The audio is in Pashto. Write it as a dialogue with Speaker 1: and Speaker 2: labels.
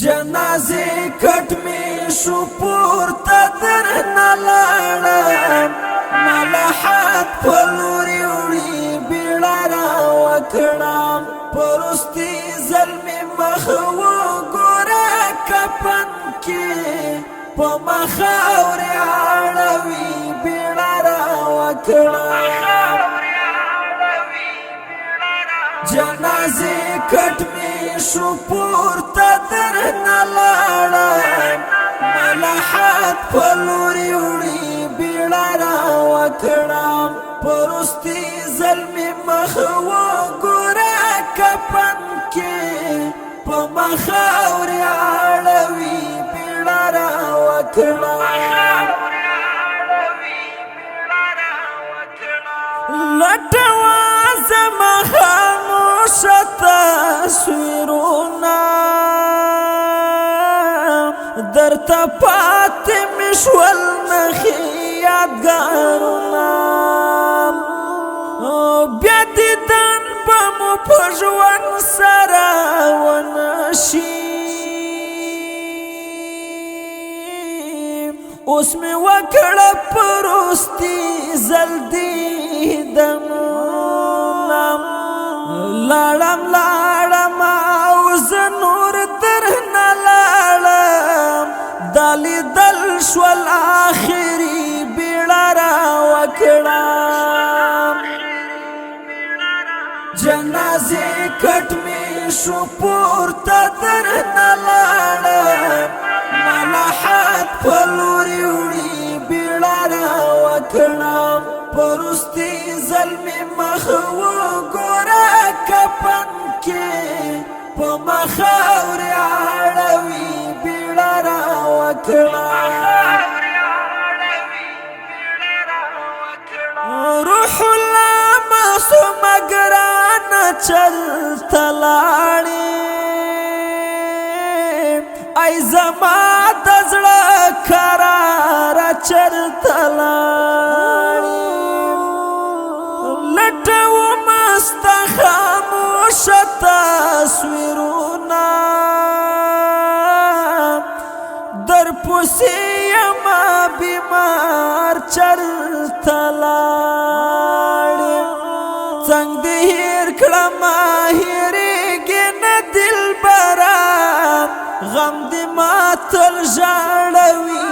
Speaker 1: جنازې کټ می شو پورته درنه لاړم ملحد په لورې وړي بیړه راوکړم پرستي ځل مې مخ وګوره کفن کې په مخاورې اړوي بیړه راوکړم جنازې کټ می شو پورته درنه لاړم ملحد په لورې وړي بیړه راوکړم پرستي ځل مې مخ وګوره کفن کې په مخاورې اړوي بیړه راوکړم لټوه زما خاموشه تصویرونه درته پاتې مې شول نښې یادګارونه بیا دیدن به مو په ژوند سره ونه شي اوس مې وکړه پرستي ځل دیدنونه لاړم او زه نور درنه لاړم دا لیدل شول آخري بیړه راوکړم جنازې کټ می شو پورته درنه لاړم ملحد په لورې وړي بیړه راوکړم پرستي ځل مې مخ وګوره کفن کې په مخاورې اړوي بیړه راوکړم روح الله معصومه ګرانه چلته لاړې ای زما د زړه کراره چلته لاړې لټوم ستا خاموشه تصویرونه درپسې یمه بیمار چلته لاړې څنګه دې هېر کړمه هېرېږې نه دلبره غم دې ما تل ژړوي